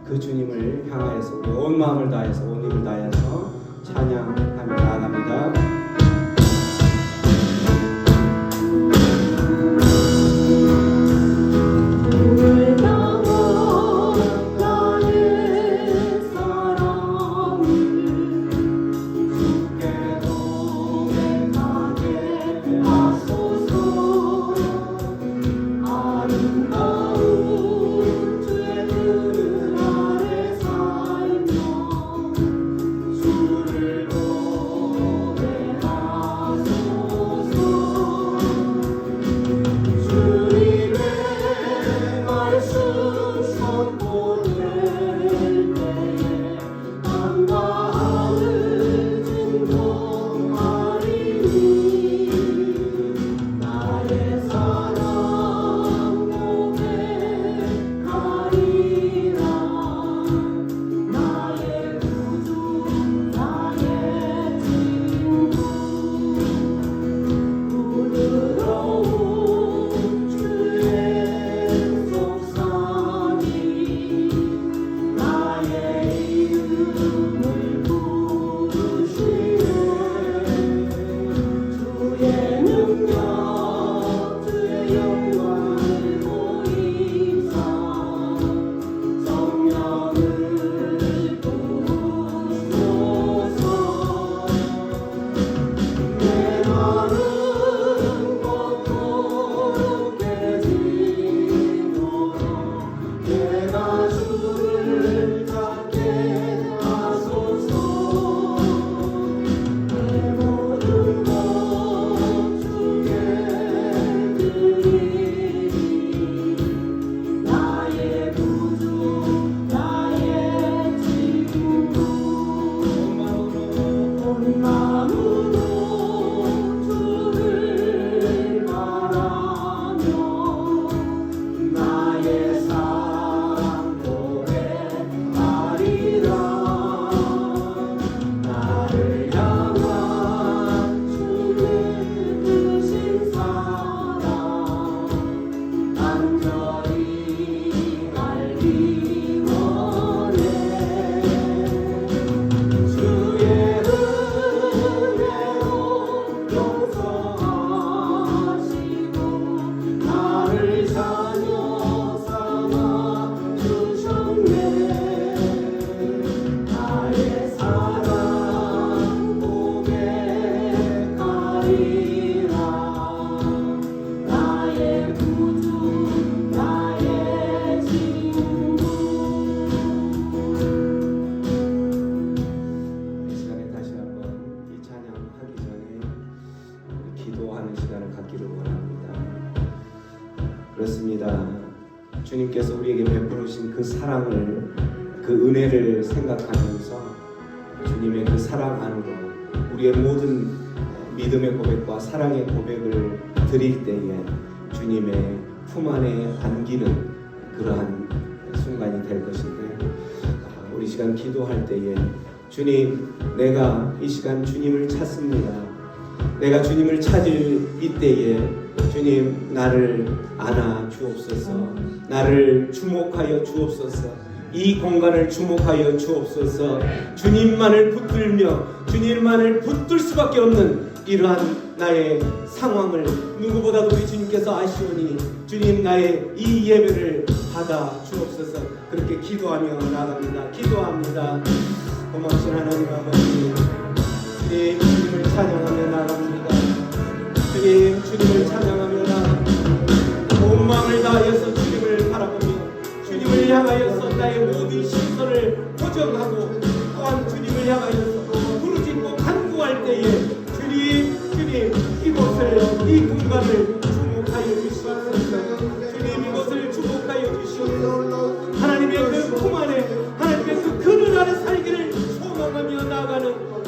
그 주님을 향하여서 우리 온 마음을 다해서 온 힘을 다해서 찬양하며 나아갑니다. 그렇습니다. 주님께서 우리에게 베풀으신 그 사랑을, 그 은혜를 생각하면서 주님의 그 사랑 안으로 우리의 모든 믿음의 고백과 사랑의 고백을 드릴 때에 주님의 품 안에 안기는 그러한 순간이 될 것인데, 우리 시간 기도할 때에 주님, 내가 이 시간 주님을 찾습니다. 내가 주님을 찾을 이때에 주님, 나를 안아 주옵소서. 나를 주목하여 주옵소서. 이 공간을 주목하여 주옵소서. 주님만을 붙들며 주님만을 붙들 수밖에 없는 이러한 나의 상황을 누구보다도 우리 주님께서 아시오니 주님, 나의 이 예배를 받아 주옵소서. 그렇게 기도하며 나갑니다. 기도합니다. 고맙신 하나님 아버지, 주님, 주님을 찬양하며 나갑니다. 주님, 주님을 찬양하며 나갑니다. 온 마음을 다하여서 주님을 바라보며 주님을 향하여서 나의 모든 시선을 고정하고 또한 주님을 향하여서 부르짖고 간구할 때에 주님, 이곳을, 이 공간을 주목하여 주시옵소서. 주님, 이곳을 주목하여 주시옵소서. 하나님의 그 품 안에, 하나님의 그 그늘 아래 살기를 소망하며 나가는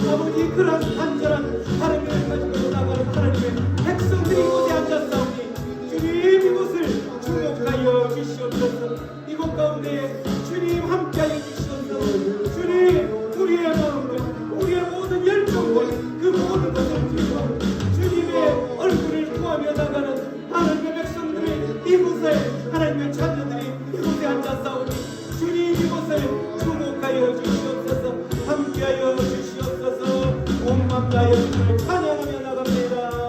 아버지, 그런 간절한 바람을 가지고 나가는 하나님의 백성들이 이곳에 앉았사오니 주님, 이곳을 주목하여 주시옵소서. 이곳 가운데 주님 함께하여 주시옵소서. 주님, 우리의 마음을, 우리의 모든 열정과 그 모든 것을 들고 주님의 얼굴을 구하며 나가는 하나님의 백성들이 이 이곳을 주목하여 주시옵소서. 함께하여 주시옵소서. 온 마음 다하여 주를 찬양하며 나갑니다.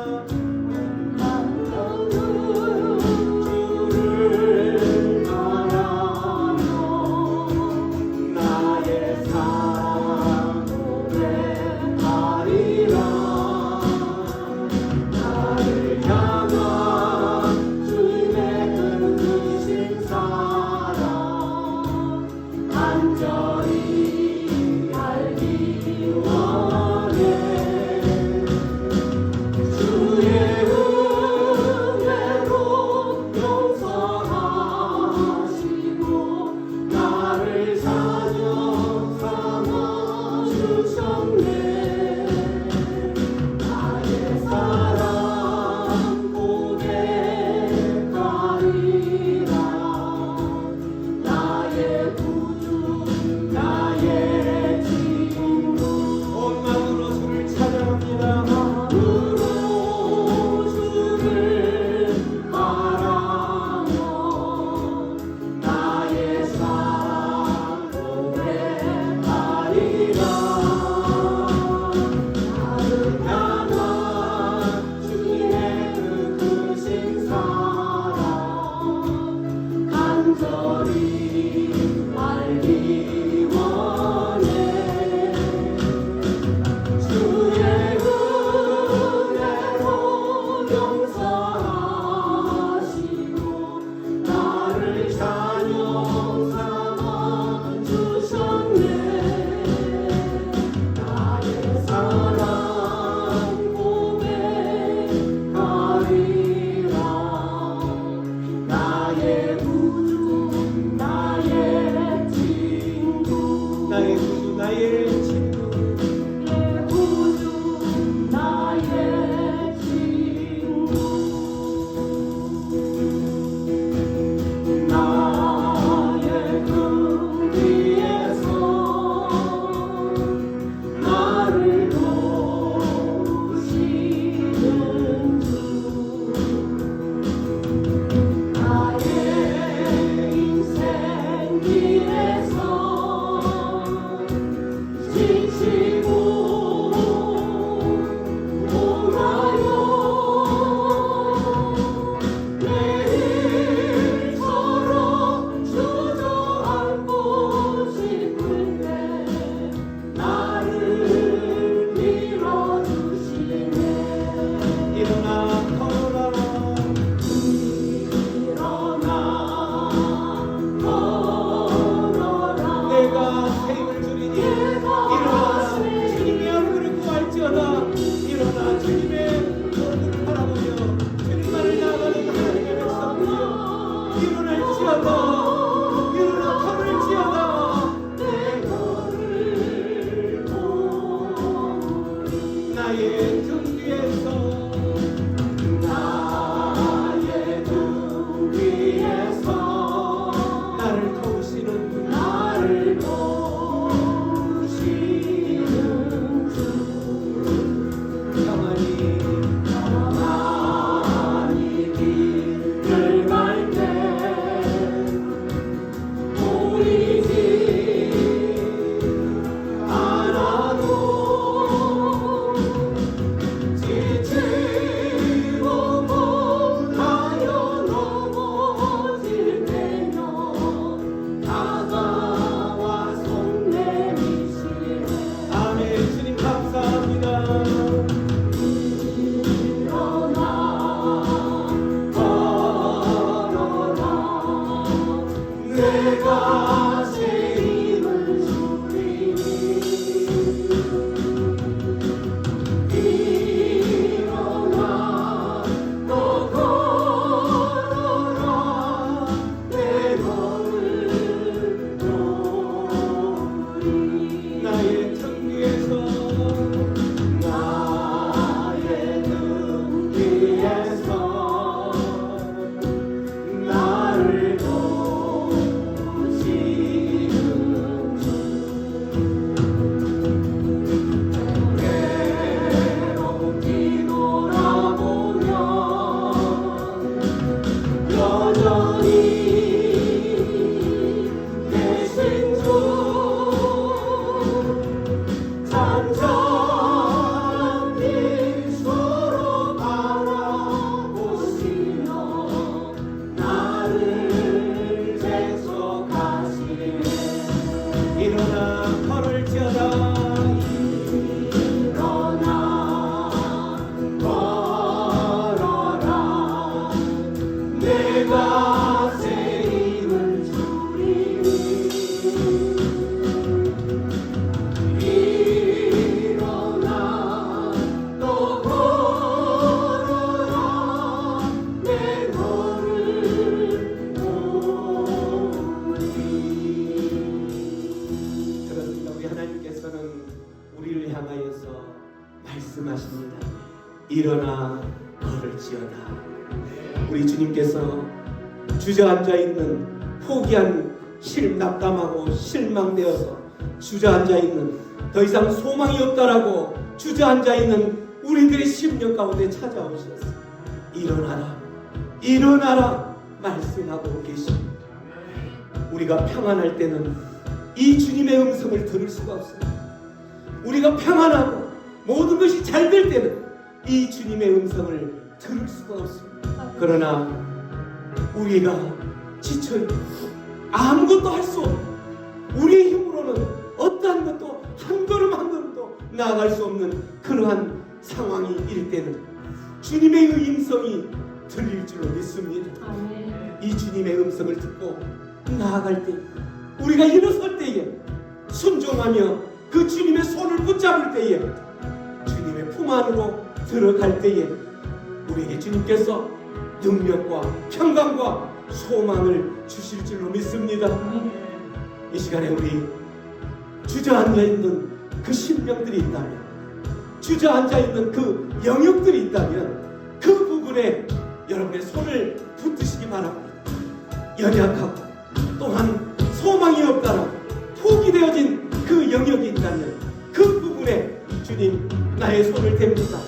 나를 도우시 일어나 걸을지어다. 우리 주님께서 주저앉아 있는 포기한 낙담하고 실망되어서 주저앉아 있는 더 이상 소망이 없다라고 주저앉아 있는 우리들의 심령 가운데 찾아오셔서 일어나라 일어나라 말씀하고 계십니다. 우리가 평안할 때는 이 주님의 음성을 들을 수가 없습니다. 우리가 평안하고 모든 것이 잘 될 때는 이 주님의 음성을 들을 수가 없습니다. 그러나 우리가 지쳐있고 아무것도 할 수 없는 우리의 힘으로는 어떠한 것도 한 걸음 한 걸음도 나아갈 수 없는 그러한 상황이 일 때는 주님의 그 음성이 들릴 줄로 믿습니다. 이 주님의 음성을 듣고 나아갈 때 우리가 일어설 때에 순종하며 그 주님의 손을 붙잡을 때에 주님의 품 안으로 들어갈 때에 우리에게 주님께서 능력과 평강과 소망을 주실 줄로 믿습니다. 이 시간에 우리 주저앉아 있는 그 심령들이 있다면, 주저앉아 있는 그 영역들이 있다면 그 부분에 여러분의 손을 붙드시기 바랍니다. 연약하고 또한 소망이 없다라고 포기되어진 그 영역이 있다면 그 부분에 주님 나의 손을 댑니다.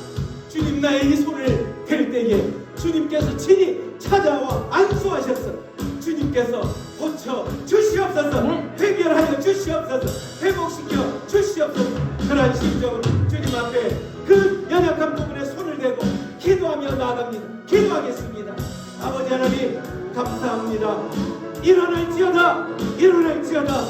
주님 나의 이 손을 댈 때에 주님께서 친히 찾아와 안수하셔서 주님께서 고쳐 주시옵소서, 해결하여 주시옵소서, 회복시켜 주시옵소서. 그러한 심정으로 주님 앞에 그 연약한 부분에 손을 대고 기도하며 나아갑니다. 기도하겠습니다. 아버지 하나님 감사합니다. 일어날지어다 일어날지어다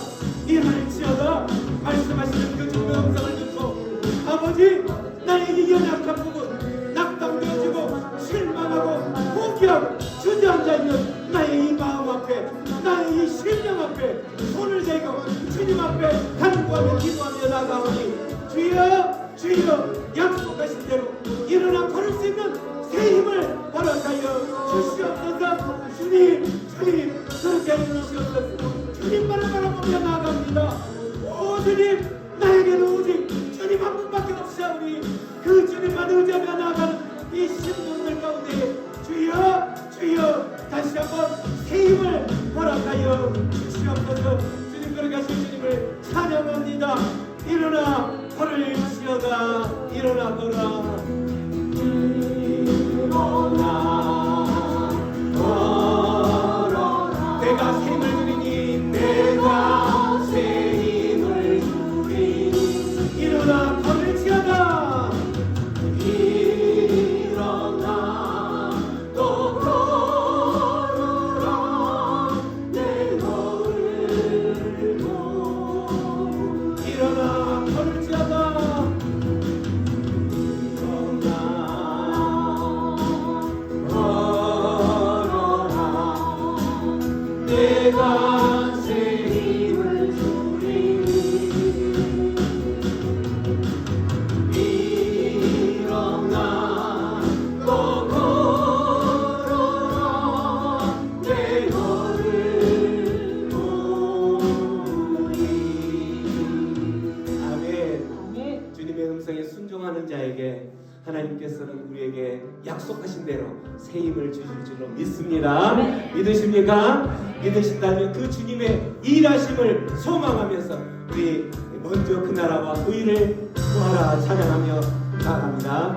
일어날지어다 말씀하시는 그 주님의 음성을 듣고 아버지 나의 이 연약한 부분 낙담되어지고 실망하고 포기하고 주저앉아 있는 나의 이 마음 앞에 나의 이 심령 앞에 손을 대고 주님 앞에 간구하며 기도하며 나가오니 주여 주여 약속하신 대로 일어나 걸을 수 있는 새 힘을 허락하여 주시옵소서. 주님 그렇게 하여 주시옵소서. 주님만을 바라보며 나아갑니다. 오 주님 나에게는 오직 주님 한 분밖에 없사오니 그 주님만 의지하며 나아가는 이 심령들 가운데 주여 다시 한번 새 힘을 허락하여 주시옵소서. 주님 그렇게 하신 주님을 찬양합니다. 일어나 걸을지어다 일어나 걸어 내가 새 힘을 주리니 내가 새 힘을 주리니 일어나 걸을지어다 일어나 또 걸어라 내 걸음도 일어나 걸을지어다 내가 새 힘을 주리니 일어나 또 걸어라 내 걸을 보니. 아멘. 주님의 음성에 순종하는 자에게 하나님께서는 우리에게 약속하신 대로 새 힘을 주실 줄로 믿습니다. 믿으십니까? 믿으신다면 그 주님의 일하심을 소망하면서 우리 먼저 그 나라와 의를 구하라 찬양하며 나아갑니다.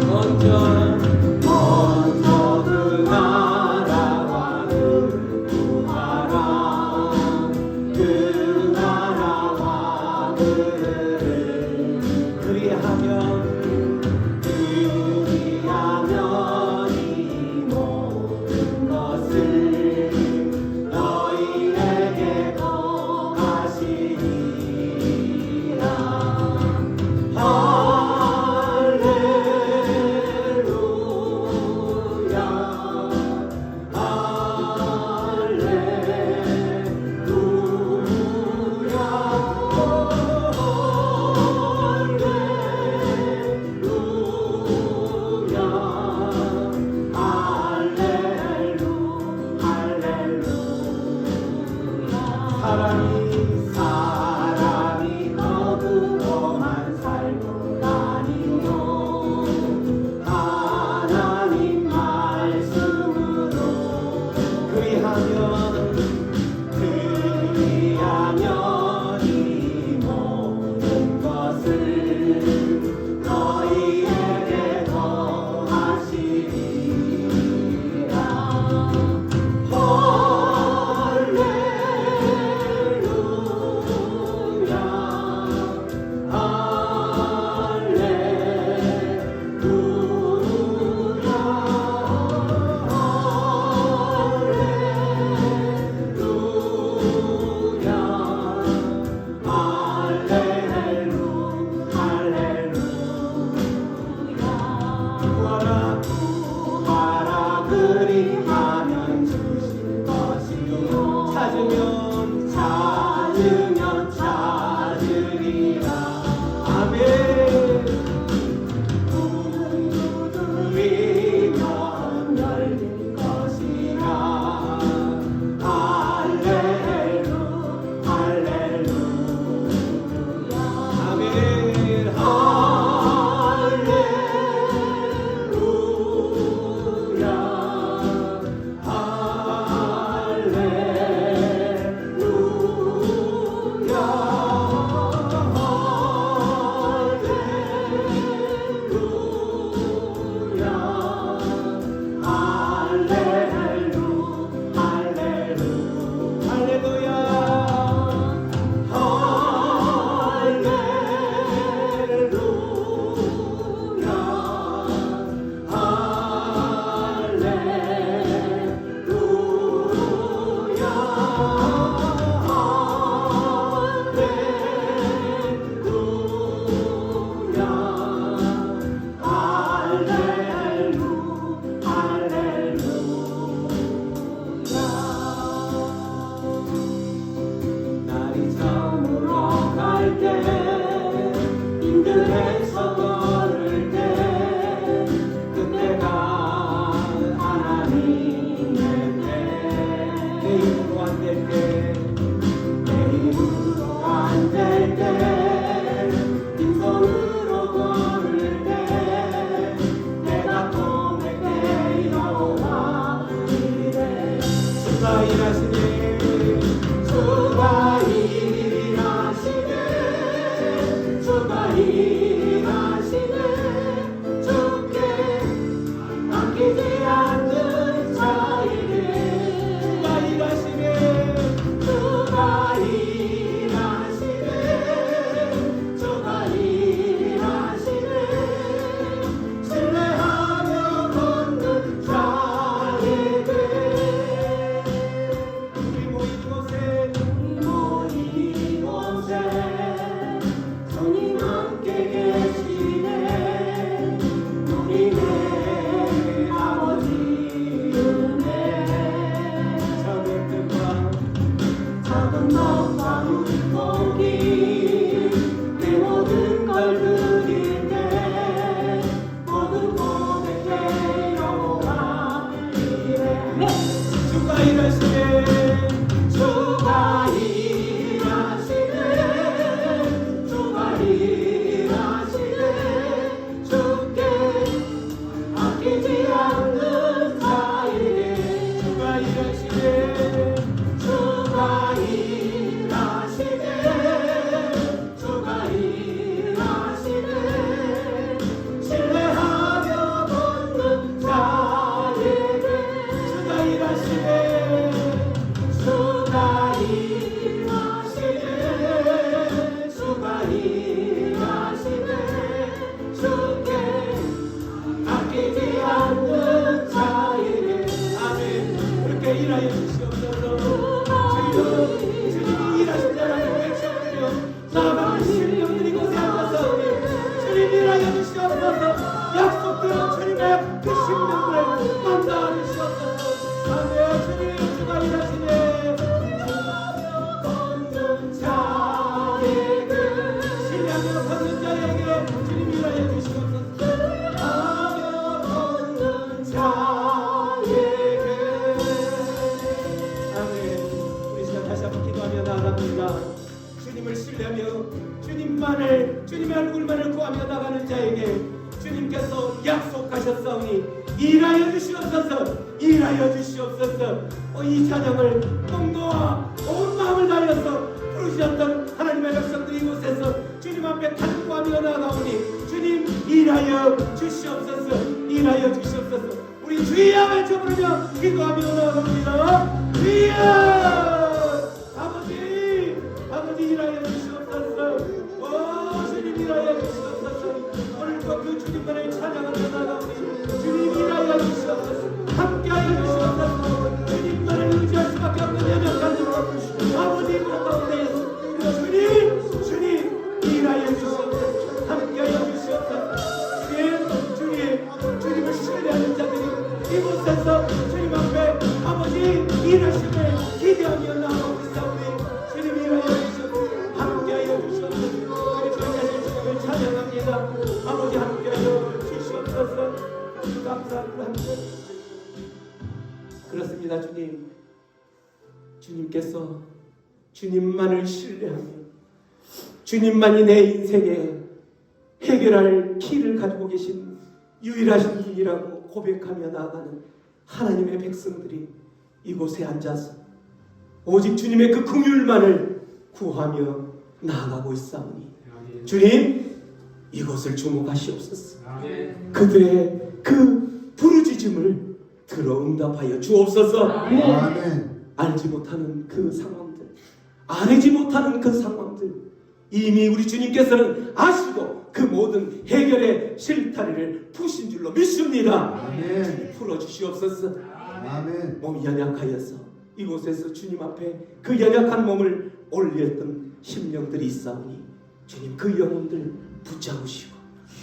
먼저 그 나라와 의를 구하라 그 나라와 의를 그리하면 이 모든 것을 너희 그 심령을 만나게 주옵소서. 아멘. 주님 주가 일하시네. 걷는 자에게 신뢰하며 걷는 자에게 주님 일하여 주시옵소서. 하며 걷는 자에게 아멘. 우리 시간 다시 한번 기도하며 나아갑니다. 주님을 신뢰하며 주님의 얼굴만을 구하며 나가는 자에게 주님께서 약속하셨사오니 일하여 주시옵소서. 일하여 주시옵소서. 이 찬양을 공노와 온 마음을 다하여서 부르셨던 하나님의 백성들이 이곳에서 주님 앞에 간구하며 나아가오니 주님 일하여 주시옵소서. 일하여 주시옵소서. 우리 주여 외쳐 부르며 기도하며 나아갑니다. 주여 아버지 일하여 주시옵소서. 주님 일하여 주시옵소서. 오늘도 그 주님만을 찬양하며 나아가오니 주님 일하여 주시옵소서. 함께하여 주시옵소서. 주님만을 의지할 수밖에 없는 연약한 것 아버지 가운데에서 주님 일하여 주시옵소서. 함께하여 주시옵소서. 주님을 신뢰하는 자들이 이곳에서 주님 앞에 아버지 일하심을 기대하며 나아가고 있사오니 주님 일하여 주시옵소서. 함께하여 주시옵소서. 우리 주님의 주님을 찬양합니다. 아버지 함께하여 주시옵소서. 감사합니다. 그렇습니다. 주님께서 주님만을 신뢰하며 주님만이 내 인생에 해결할 길을 가지고 계신 유일하신 분이라고 고백하며 나아가는 하나님의 백성들이 이곳에 앉아서 오직 주님의 그 긍휼만을 구하며 나아가고 있사오니 주님 이것을 주목하시옵소서. 그들의 그 부르짖음을 들어 응답하여 주옵소서. 아멘. 알지 못하는 그 상황들, 알지 못하는 그 상황들 이미 우리 주님께서는 아시고 그 모든 해결의 실타래를 푸신 줄로 믿습니다. 아멘. 풀어주시옵소서. 아멘. 몸이 연약하여서 이곳에서 주님 앞에 그 연약한 몸을 올렸던 심령들이 있사오니 주님 그 영혼들 붙잡으시고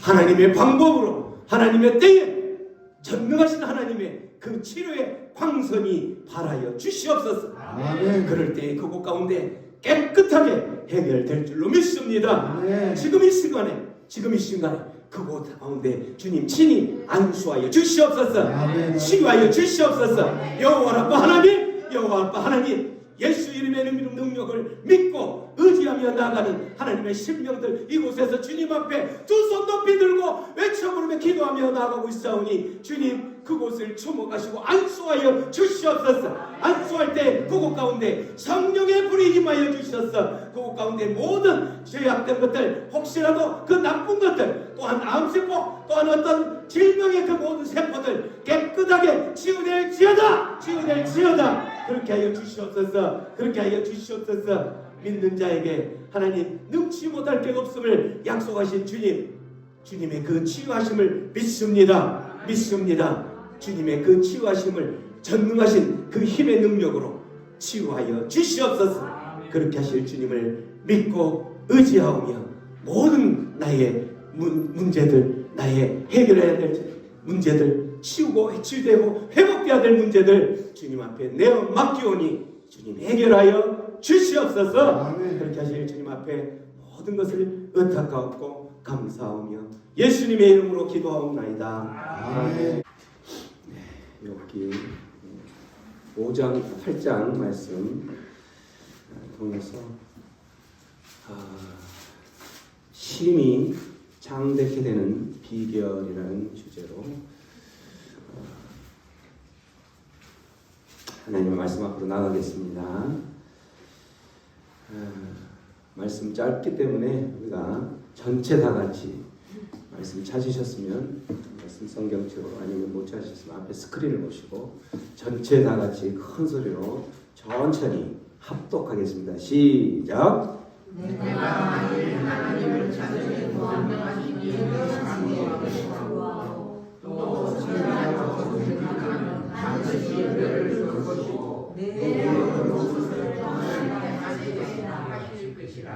하나님의 방법으로 하나님의 때에 전능하신 하나님의 그 치료의 광선이 발하여 주시옵소서. 아멘. 그럴 때 그곳 가운데 깨끗하게 해결될 줄로 믿습니다. 아멘. 지금 이 시간에 그곳 가운데 주님 친히 안수하여 주시옵소서. 아멘. 치유하여 주시옵소서. 여호와 아빠 하나님 예수 이름의 능력을 믿고 의지하며 나가는 하나님의 심령들 이곳에서 주님 앞에 두 손 높이 들고 외쳐 부르며 기도하며 나아가고 있사오니 주님 그곳을 주목하시고 안수하여 주시옵소서. 안수할 때 그곳 가운데 성령의 불이 임하여 주셔서 그곳 가운데 모든 죄악된 것들 혹시라도 그 나쁜 것들 또한 암세포 또한 어떤 질병의 그 모든 세포들 깨끗하게 치유될지어다. 그렇게 하여 주시옵소서. 믿는 자에게 하나님 능치 못할 게 없음을 약속하신 주님의 그 치유하심을 믿습니다. 주님의 그 치유하심을 전능하신 그 힘의 능력으로 치유하여 주시옵소서. 그렇게 하실 주님을 믿고 의지하오며 모든 나의 문제들, 나의 해결해야 될 문제들, 치우고 치유되고 회복돼야 될 문제들 주님 앞에 내어 맡기오니 주님 해결하여 주시옵소서. 아멘. 그렇게 하실 주님 앞에 모든 것을 의탁하옵고 감사하며 예수님의 이름으로 기도하옵나이다. 아멘. 여기 5장 8장 말씀 통해서 심히 장대케 되는 비결이라는 주제로 하나님의 말씀 앞으로 나가겠습니다. 말씀 짧기 때문에 우리가 전체 다 같이 말씀 찾으셨으면 말씀 성경책으로 아니면 못 찾으셨으면 앞에 스크린을 보시고 전체 다 같이 큰 소리로 천천히 합독하겠습니다. 시작. 내가 하나님을 찾으니 구하며 하시니 구하고 또 전하여 검색하면 반드시 은혜를 줄 것이고 내 옷을 떠나게 하실 것이라.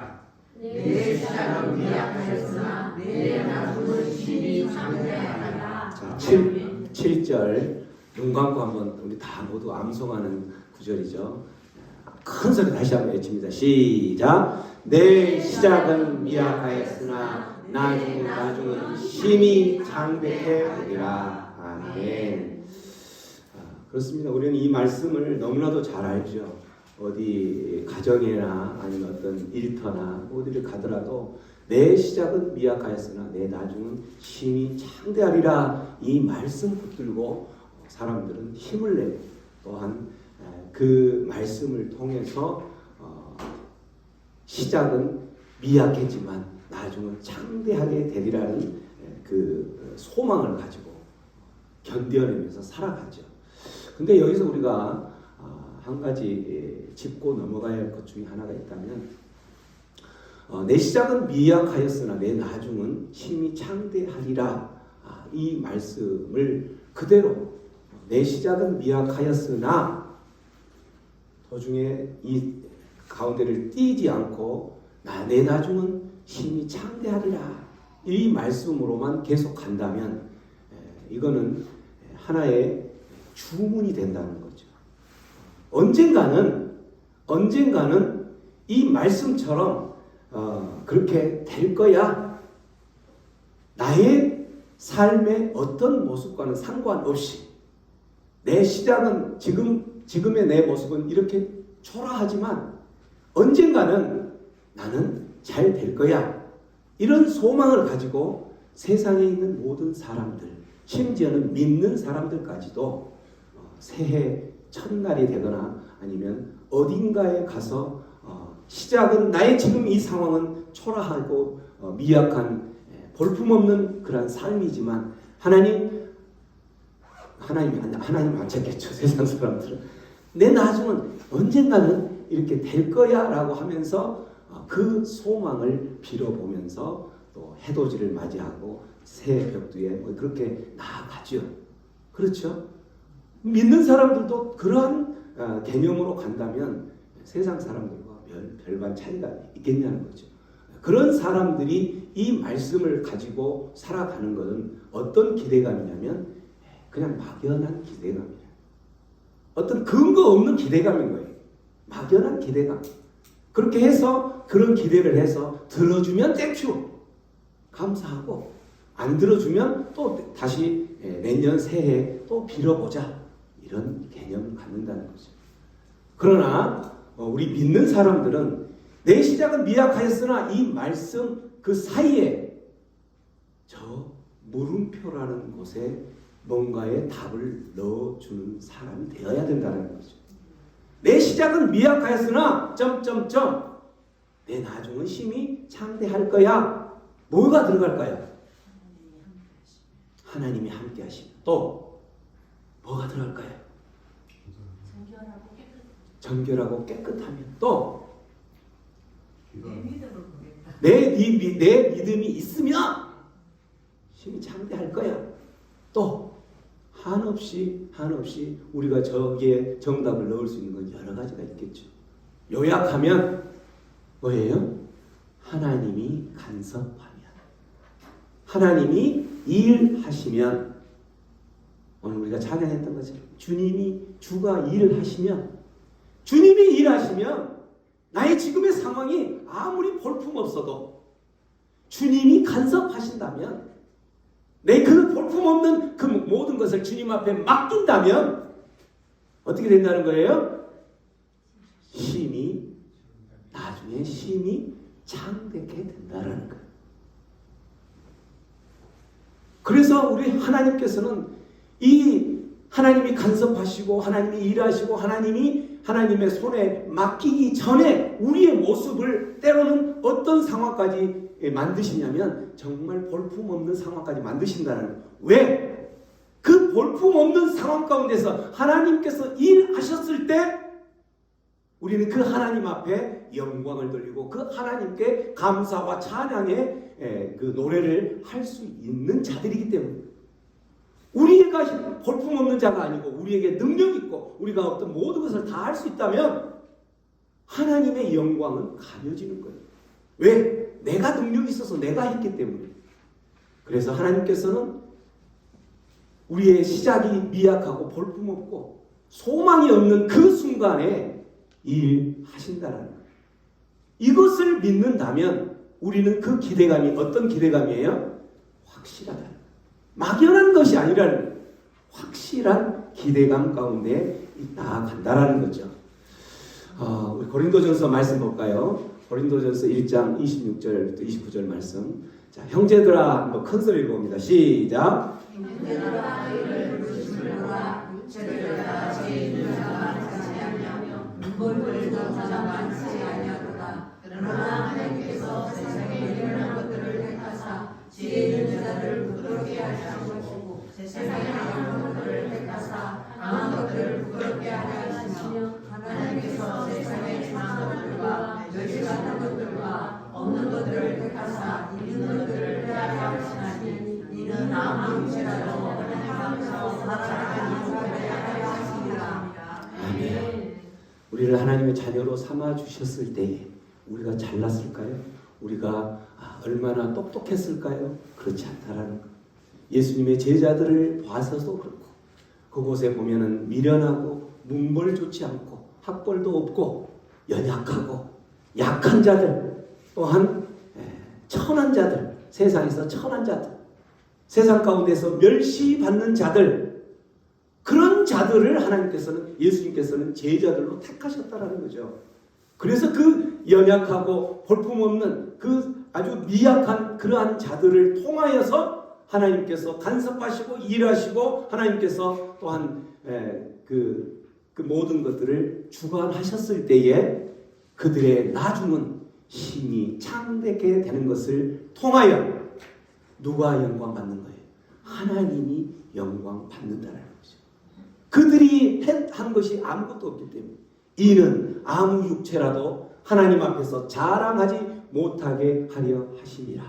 내 시작은 미약하였으나 내 나중은 심히 장대하리라. 7 7절 눈 감고 한번 우리 다 모두 암송하는 구절이죠. 큰 소리 다시 한번 외칩니다. 시작. 내 시작은 미약하였으나 나중은 심히 장대해 보리라. 아멘. 그렇습니다. 우리는 이 말씀을 너무나도 잘 알죠. 어디 가정이나 아니면 어떤 일터나 어디를 가더라도 내 시작은 미약하였으나 내 나중은 심히 창대하리라. 이 말씀 붙들고 사람들은 힘을 내고 또한 그 말씀을 통해서 시작은 미약했지만 나중은 창대하게 되리라는 그 소망을 가지고 견뎌내면서 살아가죠. 근데 여기서 우리가 한 가지 짚고 넘어가야 할 것 중에 하나가 있다면 내 시작은 미약하였으나 내 나중은 심히 창대하리라. 이 말씀을 그대로 내 시작은 미약하였으나 도중에 이 가운데를 띄지 않고 내 나중은 심히 창대하리라. 이 말씀으로만 계속 간다면 이거는 하나의 주문이 된다는 거죠. 언젠가는 이 말씀처럼 그렇게 될 거야. 나의 삶의 어떤 모습과는 상관없이 내 시작은 지금의 내 모습은 이렇게 초라하지만 언젠가는 나는 잘 될 거야. 이런 소망을 가지고 세상에 있는 모든 사람들, 심지어는 믿는 사람들까지도 새해 첫날이 되거나 아니면 어딘가에 가서 시작은 나의 지금 이 상황은 초라하고 미약한 볼품없는 그런 삶이지만 하나님 안 찾겠죠. 세상 사람들은 내 나중은 언젠가는 이렇게 될 거야 라고 하면서 그 소망을 빌어보면서 또 해돋이를 맞이하고 새해 벽두에 그렇게 나아가죠. 그렇죠? 믿는 사람들도 그러한 개념으로 간다면 세상 사람들과 별반 차이가 있겠냐는 거죠. 그런 사람들이 이 말씀을 가지고 살아가는 것은 어떤 기대감이냐면 그냥 막연한 기대감이에요. 어떤 근거 없는 기대감인 거예요. 막연한 기대감. 그렇게 해서 그런 기대를 해서 들어주면 땡큐 감사하고 안 들어주면 또 다시 내년 새해 또 빌어보자 이런 개념을 갖는다는 거죠. 그러나 우리 믿는 사람들은 내 시작은 미약하였으나 이 말씀 그 사이에 저 물음표라는 곳에 뭔가의 답을 넣어주는 사람이 되어야 된다는 거죠. 내 시작은 미약하였으나 내 나중은 심히 창대할 거야. 뭐가 들어갈까요? 하나님이 함께 하시면 또 뭐가 들어갈까요? 정결하고 깨끗하면 또 내 믿음이 있으면 심히 창대할 거야. 또 한없이 우리가 저기에 정답을 넣을 수 있는 건 여러 가지가 있겠죠. 요약하면 뭐예요? 하나님이 간섭하면, 하나님이 일하시면, 오늘 우리가 찬양했던 것처럼 주가 일하시면, 주님이 일하시면 나의 지금의 상황이 아무리 볼품없어도 주님이 간섭하신다면, 내 그 볼품없는 그 모든 것을 주님 앞에 맡긴다면 어떻게 된다는 거예요? 나중에 심히 창대하게 된다는 거예요. 그래서 우리 하나님께서는 이 하나님이 간섭하시고 하나님이 일하시고 하나님의 손에 맡기기 전에 우리의 모습을 때로는 어떤 상황까지 만드시냐면 정말 볼품없는 상황까지 만드신다는 거예요. 왜? 그 볼품없는 상황 가운데서 하나님께서 일하셨을 때 우리는 그 하나님 앞에 영광을 돌리고 그 하나님께 감사와 찬양의 그 노래를 할 수 있는 자들이기 때문에 우리가 볼품없는 자가 아니고 우리에게 능력 있고 우리가 어떤 모든 것을 다 할 수 있다면 하나님의 영광은 가려지는 거예요. 왜? 내가 능력이 있어서 내가 했기 때문에. 그래서 하나님께서는 우리의 시작이 미약하고 볼품없고 소망이 없는 그 순간에 일하신다는 거예요. 이것을 믿는다면 우리는 그 기대감이 어떤 기대감이에요? 확실하다. 막연한 것이 아니라는 확실한 기대감 가운데 나아간다라는 거죠. 우리 고린도전서 말씀 볼까요? 고린도전서 1장 26절부터 29절 말씀. 자, 형제들아, 한번 큰 소리로 봅니다. 시작. 형제들아, 너희를 부르시노라. 육체들아, 죄인을 자만하지 아니하며 물을 더 자만하지 아니하도다. 그러나 하나님께서 세상에 유명한 것들을 택하사 지혜 있는 자들을 부끄럽게 하려 하시고 세상에 강한 것들을 택하사 강한 것들을 부끄럽게 하려 하시며 하나님께서 세상에 중한 것들과 멸시 같은 것들과 없는 것들을 택하사 있는 것들을 폐하려 하시나니 이는 아무 육체라도 하나님께서 살아가는 자들에 하려 하십니다. 아멘. 우리를 하나님의 자녀로 삼아 주셨을 때에 우리가 잘났을까요? 우리가 얼마나 똑똑했을까요? 그렇지 않다라는 것. 예수님의 제자들을 봐서도 그렇고 그곳에 보면은 미련하고 문벌 좋지 않고 학벌도 없고 연약하고 약한 자들, 또한 천한 자들, 세상에서 천한 자들, 세상 가운데서 멸시받는 자들, 그런 자들을 하나님께서는, 예수님께서는 제자들로 택하셨다라는 거죠. 그래서 그 연약하고 볼품없는 그 아주 미약한 그러한 자들을 통하여서 하나님께서 간섭하시고 일하시고 하나님께서 또한 그 모든 것들을 주관하셨을 때에 그들의 나중은 힘이 창대게 되는 것을 통하여 누가 영광 받는 거예요? 하나님이 영광 받는다는 거죠. 그들이 한 것이 아무것도 없기 때문에 이는 아무 육체라도 하나님 앞에서 자랑하지 못하게 하려 하심이라.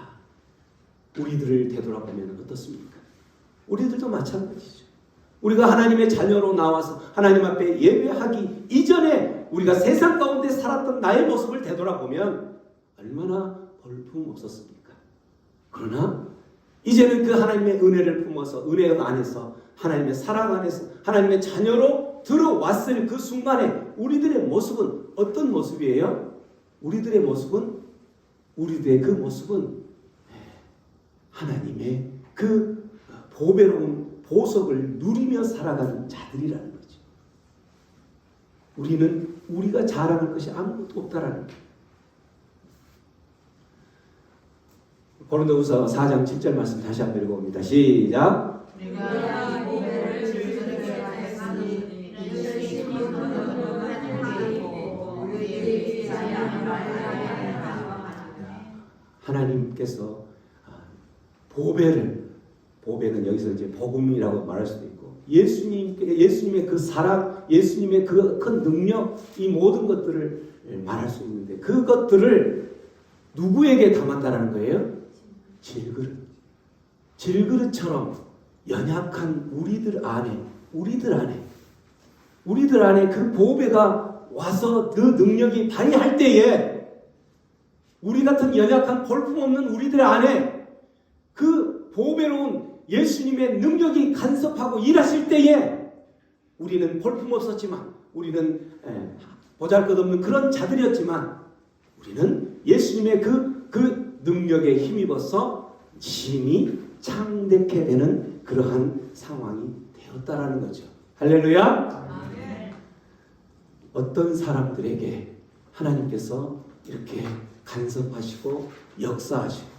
우리들을 되돌아보면 어떻습니까? 우리들도 마찬가지죠. 우리가 하나님의 자녀로 나와서 하나님 앞에 예배하기 이전에 우리가 세상 가운데 살았던 나의 모습을 되돌아보면 얼마나 볼품 없었습니까? 그러나 이제는 그 하나님의 은혜를 품어서 은혜 안에서 하나님의 사랑 안에서 하나님의 자녀로 들어왔을 그 순간에 우리들의 모습은 어떤 모습이에요? 우리들의 그 모습은 하나님의 그 보배로운 보석을 누리며 살아가는 자들이라는 거죠. 우리는 우리가 자랑할 것이 아무것도 없다라는 거예요. 고린도후서 4장 7절 말씀 다시 한번 읽어봅니다. 시작. 내가 이 보배를 질서되게 하였으니 이것이 힘은 하나님께 있고 우리에게 있지 아니하리라. 하나님께서 보배는 여기서 이제 복음이라고 말할 수도 있고 예수님의 그 사랑, 예수님의 그 큰 능력, 이 모든 것들을 말할 수 있는데 그것들을 누구에게 담았다라는 거예요? 질그릇처럼 연약한 우리들 안에 그 보배가 와서 그 능력이 발휘할 때에 우리 같은 연약한 볼품없는 우리들 안에 그 보배로운 예수님의 능력이 간섭하고 일하실 때에 우리는 볼품없었지만 우리는 보잘것없는 그런 자들이었지만 우리는 예수님의 그 능력에 힘입어서 힘이 창대케 되는 그러한 상황이 되었다라는 거죠. 할렐루야. 아멘. 어떤 사람들에게 하나님께서 이렇게 간섭하시고 역사하시고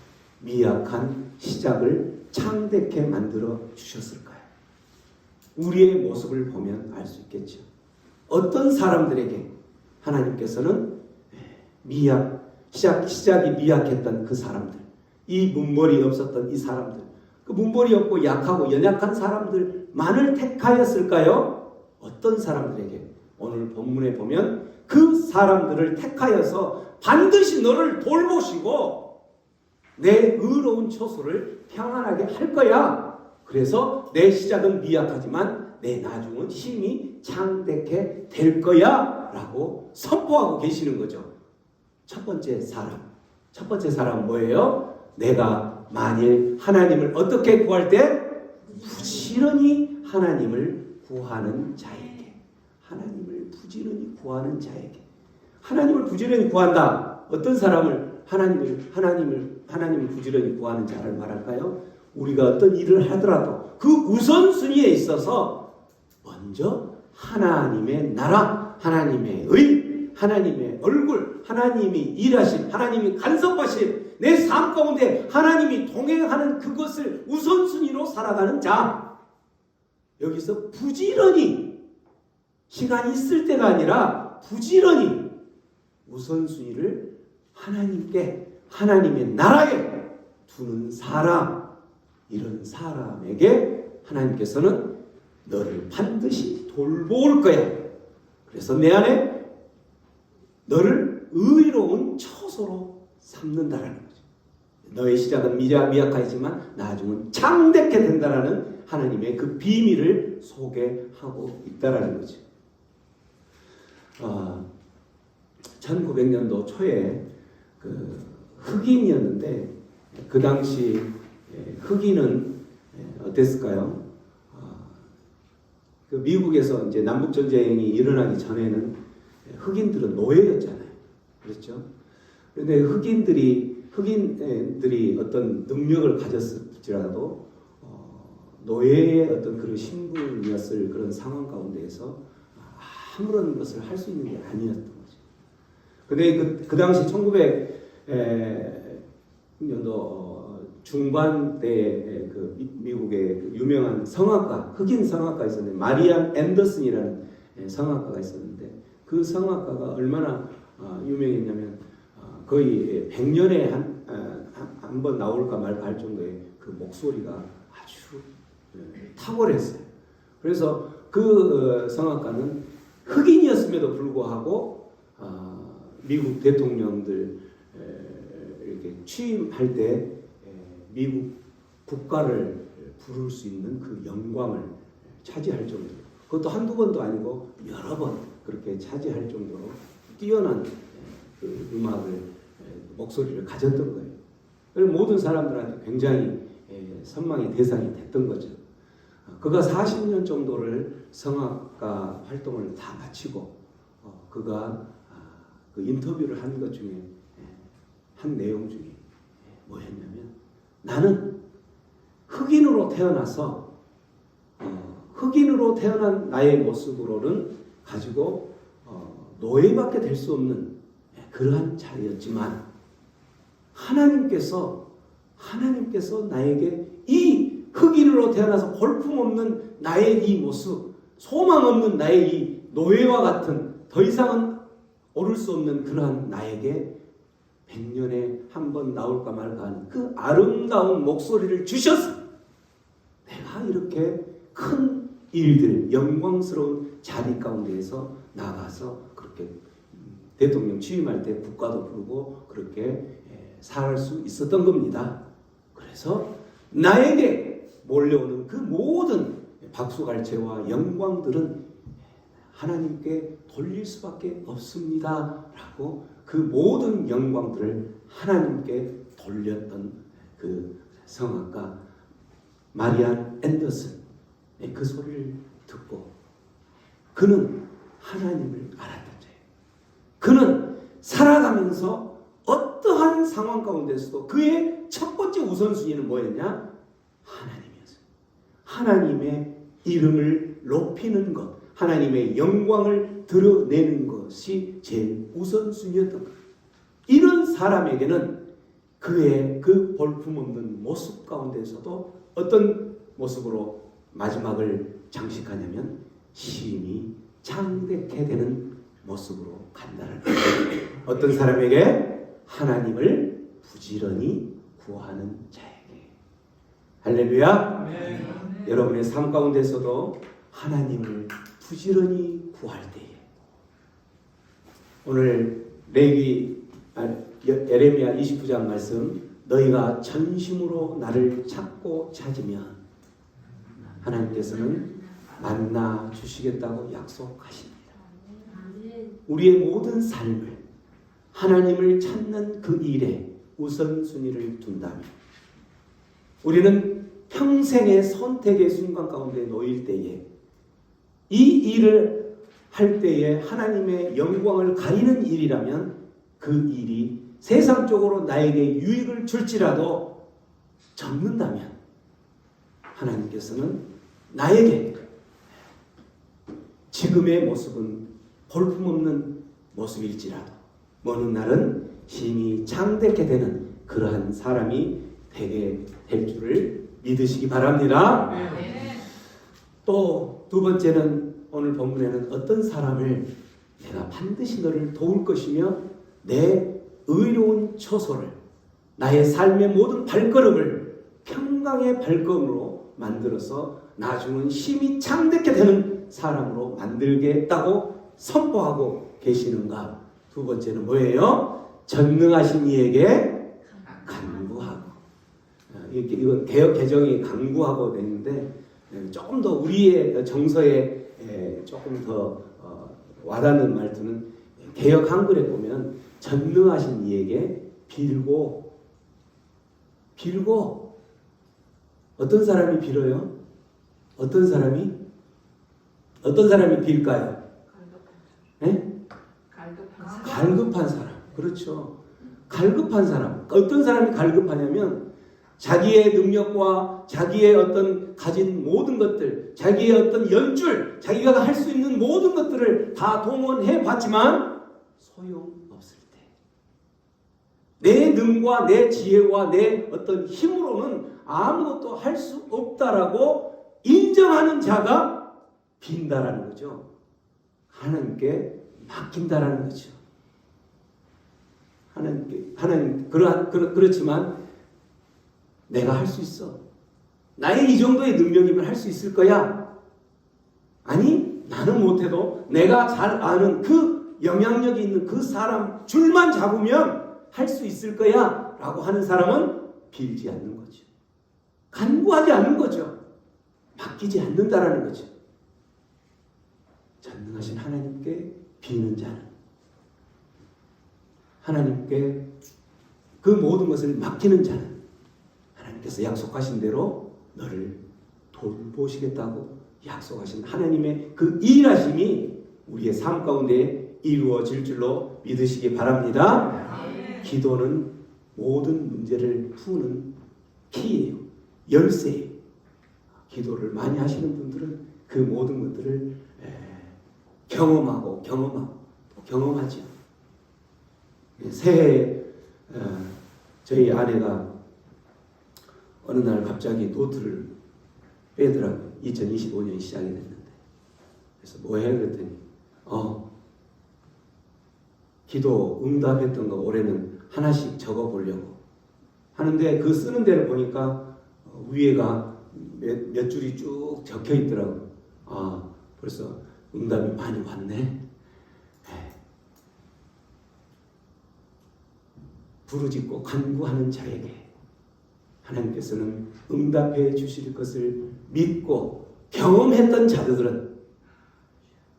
미약한 시작을 창대케 만들어 주셨을까요? 우리의 모습을 보면 알 수 있겠죠. 어떤 사람들에게 하나님께서는 시작이 미약했던 그 사람들, 이 문벌이 없었던 이 사람들, 그 문벌이 없고 약하고 연약한 사람들만을 택하였을까요? 어떤 사람들에게? 오늘 본문에 보면 그 사람들을 택하여서 반드시 너를 돌보시고 내 의로운 처소를 평안하게 할 거야. 그래서 내 시작은 미약하지만 내 나중은 힘이 창대케 될 거야 라고 선포하고 계시는 거죠. 첫 번째 사람 뭐예요? 내가 만일 하나님을 어떻게 구할 때? 무지 부지런히 하나님을 구하는 자에게, 하나님을 부지런히 구하는 자에게, 하나님을 부지런히 구한다. 어떤 사람을 하나님을 부지런히 구하는 자를 말할까요? 우리가 어떤 일을 하더라도 그 우선순위에 있어서 먼저 하나님의 나라, 하나님의 의, 하나님의 얼굴, 하나님이 일하신, 하나님이 간섭하신 내 삶 가운데 하나님이 동행하는 그것을 우선순위로 살아가는 자. 여기서 부지런히, 시간이 있을 때가 아니라 부지런히 우선순위를 하나님께, 하나님의 나라에 두는 사람, 이런 사람에게 하나님께서는 너를 반드시 돌볼 거야. 그래서 내 안에 너를 의로운 처소로 삼는다라는 거죠. 너의 시작은 미약하지만 나중은 창대케 된다라는 하나님의 그 비밀을 소개하고 있다라는 거죠. 1900년도 초에 그 흑인이었는데 그 당시 흑인은 어땠을까요? 그 미국에서 이제 남북 전쟁이 일어나기 전에는 흑인들은 노예였잖아요. 그렇죠? 그런데 흑인들이 어떤 능력을 가졌을지라도 노예의 어떤 그런 신분이었을 그런 상황 가운데에서 아무런 것을 할 수 있는 게 아니었던 거죠. 근데 그 당시 1900년도 중반 때에 그 미국의 그 유명한 성악가, 흑인 성악가 있었는데 마리안 앤더슨이라는 성악가가 있었는데 그 성악가가 얼마나 유명했냐면 거의 100년에 한 번 나올까 말까 할 정도의 그 목소리가 아주 탁월했어요. 그래서 그 성악가는 흑인이었음에도 불구하고 미국 대통령들 이렇게 취임할 때 미국 국가를 부를 수 있는 그 영광을 차지할 정도로, 그것도 한두 번도 아니고 여러 번 그렇게 차지할 정도로 뛰어난 그 음악을, 목소리를 가졌던 거예요. 그래서 모든 사람들한테 굉장히 선망의 대상이 됐던 거죠. 그가 40년 정도를 성악가 활동을 다 마치고 그가 그 인터뷰를 한 것 중에 한 내용 중에 뭐였냐면, 나는 흑인으로 태어나서 흑인으로 태어난 나의 모습으로는 가지고 노예밖에 될 수 없는 그러한 자리였지만 하나님께서 나에게 이 흑인으로 태어나서 볼품없는 나의 이 모습, 소망 없는 나의 이 노예와 같은 더 이상은 오를 수 없는 그러한 나에게 100년에 한 번 나올까 말까 하는 그 아름다운 목소리를 주셔서 내가 이렇게 큰 일들, 영광스러운 자리 가운데에서 나가서 그렇게 대통령 취임할 때 국가도 부르고 그렇게 살 수 있었던 겁니다. 그래서 나에게 몰려오는 그 모든 박수갈채와 영광들은 하나님께 돌릴 수밖에 없습니다 라고 그 모든 영광들을 하나님께 돌렸던 그 성악가 마리안 앤더슨, 그 소리를 듣고 그는 하나님을 알았던 자예요. 그는 살아가면서 어떠한 상황 가운데서도 그의 첫 번째 우선순위는 뭐였냐? 하나님이었어요. 하나님의 이름을 높이는 것, 하나님의 영광을 드러내는 것이 제일 우선순위였던 것. 이런 사람에게는 그의 그 볼품없는 모습 가운데서도 어떤 모습으로 마지막을 장식하냐면 심히 창대케 되는 모습으로 간다는 거예요. 어떤 사람에게? 하나님을 부지런히 구하는 자에게. 할렐루야. 여러분의 삶 가운데서도 하나님을 부지런히 구할 때에 오늘 예레미야 29장 말씀, 너희가 전심으로 나를 찾고 찾으면 하나님께서는 만나 주시겠다고 약속하십니다. 우리의 모든 삶을 하나님을 찾는 그 일에 우선순위를 둔다면 우리는 평생의 선택의 순간 가운데 놓일 때에 이 일을 할 때에 하나님의 영광을 가리는 일이라면 그 일이 세상적으로 나에게 유익을 줄지라도 접는다면 하나님께서는 나에게 지금의 모습은 볼품없는 모습일지라도 먼 날은 힘이 창대케 되는 그러한 사람이 되게 될 줄을 믿으시기 바랍니다. 또 두 번째는 오늘 본문에는 어떤 사람을 내가 반드시 너를 도울 것이며 내 의로운 처소를 나의 삶의 모든 발걸음을 평강의 발걸음으로 만들어서 나중은 힘이 창대케 되는 사람으로 만들겠다고 선포하고 계시는가? 두 번째는 뭐예요? 전능하신 이에게 간구하고. 이건 개역 개정이 간구하고 되는데 조금 더 우리의 정서에 조금 더 와닿는 말투는 개역 한글에 보면 전능하신 이에게 빌고 어떤 사람이 빌어요? 어떤 사람이 빌까요? 네? 갈급한 사람. 그렇죠. 갈급한 사람. 어떤 사람이 갈급하냐면 자기의 능력과 자기의 어떤 가진 모든 것들, 자기의 어떤 연줄, 자기가 할 수 있는 모든 것들을 다 동원해 봤지만 소용없을 때 내 능과 내 지혜와 내 어떤 힘으로는 아무것도 할 수 없다라고 인정하는 자가 빈다라는 거죠. 하나님께 맡긴다라는 거죠. 하나님 그렇지만 내가 할 수 있어. 나의 이 정도의 능력이면 할 수 있을 거야. 아니 나는 못해도 내가 잘 아는 그 영향력이 있는 그 사람 줄만 잡으면 할 수 있을 거야 라고 하는 사람은 빌지 않는 거죠. 간구하지 않는 거죠. 맡기지 않는다라는 거죠. 전능하신 하나님께 비는 자는 하나님께 그 모든 것을 맡기는 자는 하나님께서 약속하신 대로 너를 돌보시겠다고 약속하신 하나님의 그 일하심이 우리의 삶 가운데 이루어질 줄로 믿으시기 바랍니다. 기도는 모든 문제를 푸는 키예요. 열쇠예요. 기도를 많이 하시는 분들은 그 모든 것들을 경험하고 또 경험하죠. 새해에 저희 아내가 어느 날 갑자기 노트를 빼더라고요. 2025년이 시작이 됐는데. 그래서 뭐해? 그랬더니 기도 응답했던 거 올해는 하나씩 적어보려고 하는데 그 쓰는 데를 보니까 위에가 몇 줄이 쭉 적혀 있더라고요. 벌써 응답이 많이 왔네. 부르짖고 간구하는 자에게 하나님께서는 응답해 주실 것을 믿고 경험했던 자들은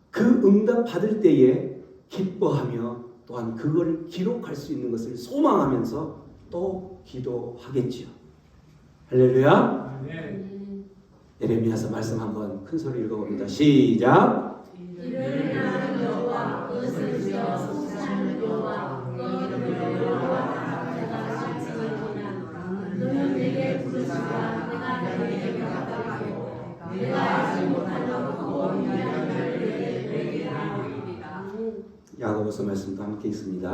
그 응답 받을 때에 기뻐하며 또한 그걸 기록할 수 있는 것을 소망하면서 또 기도하겠지요. 할렐루야. 예레미야서 말씀 한번 큰 소리 읽어봅니다. 시작. 이를 나는 여호와 그것을 지어 성취하는 여호와 그 이름을 여호와 내가 지키는 너는 내게 부르시라 내가 너에게 응답하고 내가 알지 못하려고 미련을 내게 하리이다. 야고보서 말씀도 함께 있습니다.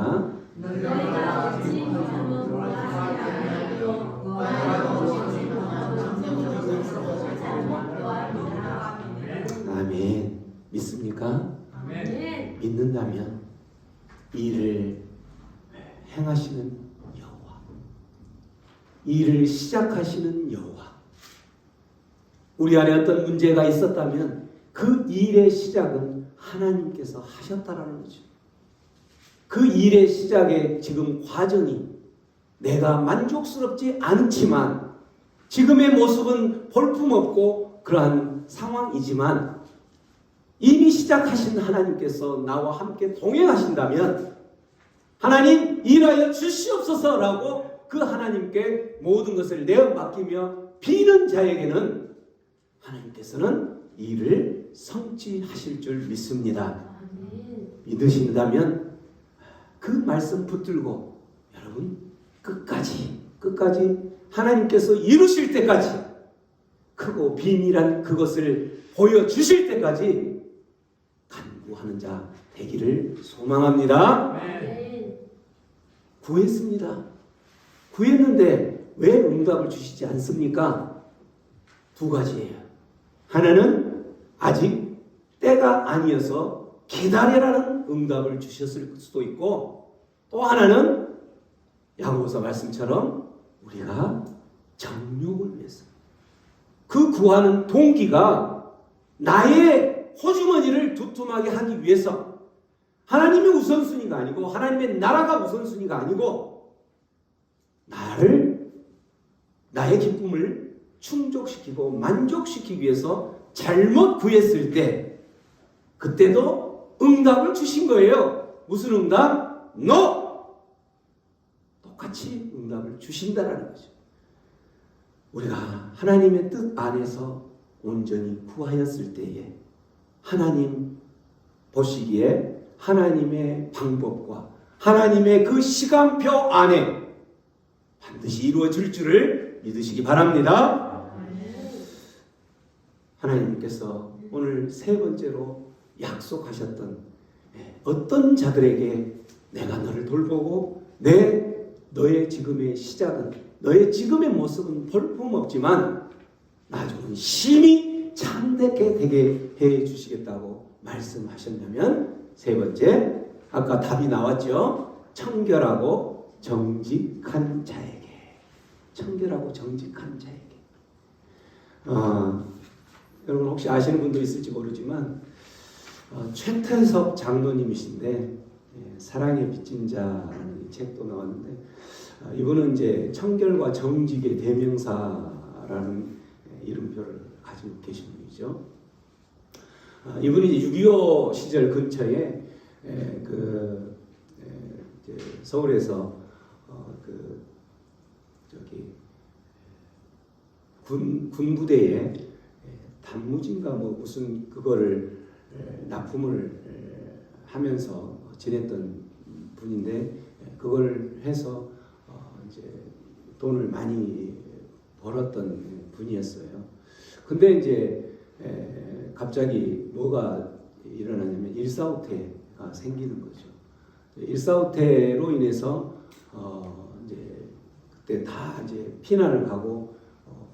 너희가 알지 못하면 구하지 아니하리요 구하려고 오지 못하면 정성으로 잘못 구하리라. 아멘. 믿습니까? 아멘. 믿는다면 일을 행하시는 여호와, 일을 시작하시는 여호와, 우리 안에 어떤 문제가 있었다면 그 일의 시작은 하나님께서 하셨다라는 거죠. 그 일의 시작의 지금 과정이 내가 만족스럽지 않지만 지금의 모습은 볼품없고 그러한 상황이지만 이미 시작하신 하나님께서 나와 함께 동행하신다면 하나님 일하여 주시옵소서라고 그 하나님께 모든 것을 내어 맡기며 비는 자에게는 하나님께서는 일을 성취하실 줄 믿습니다. 믿으신다면 그 말씀 붙들고 여러분 끝까지 하나님께서 이루실 때까지 크고 비밀한 그것을 보여주실 때까지 간구하는 자 되기를 소망합니다. 구했습니다. 구했는데 왜 응답을 주시지 않습니까? 두 가지예요. 하나는 아직 때가 아니어서 기다려라는 응답을 주셨을 수도 있고, 또 하나는 야고보서 말씀처럼 우리가 정욕을 위해서, 그 구하는 동기가 나의 호주머니를 두툼하게 하기 위해서, 하나님의 우선순위가 아니고 하나님의 나라가 우선순위가 아니고 나의 기쁨을 충족시키고 만족시키기 위해서 잘못 구했을 때 그때도 응답을 주신 거예요. 무슨 응답? No! 똑같이 응답을 주신다라는 거죠. 우리가 하나님의 뜻 안에서 온전히 구하였을 때에 하나님 보시기에 하나님의 방법과 하나님의 그 시간표 안에 반드시 이루어질 줄을 믿으시기 바랍니다. 하나님께서 오늘 세 번째로 약속하셨던 어떤 자들에게 내가 너를 돌보고 너의 지금의 시작은, 너의 지금의 모습은 볼품없지만 나중은 심히 참되게 되게 해 주시겠다고 말씀하셨냐면, 세 번째, 아까 답이 나왔죠. 청결하고 정직한 자에게. 청결하고 정직한 자에게. 여러분 혹시 아시는 분도 있을지 모르지만 최태석 장로님이신데 사랑의 빚진 자라는 책도 나왔는데, 이분은 이제 청결과 정직의 대명사라는 이름표를 가지고 계신 분이죠. 이분이 이제 6.25 시절 근처에 이제 서울에서 군부대에 단무지인가 뭐 무슨 그거를 납품을 하면서 지냈던 분인데, 그걸 해서 이제 돈을 많이 벌었던 분이었어요. 근데 이제 갑자기 뭐가 일어나냐면 일사후퇴가 생기는 거죠. 일사후퇴로 인해서 이제 그때 다 이제 피난을 가고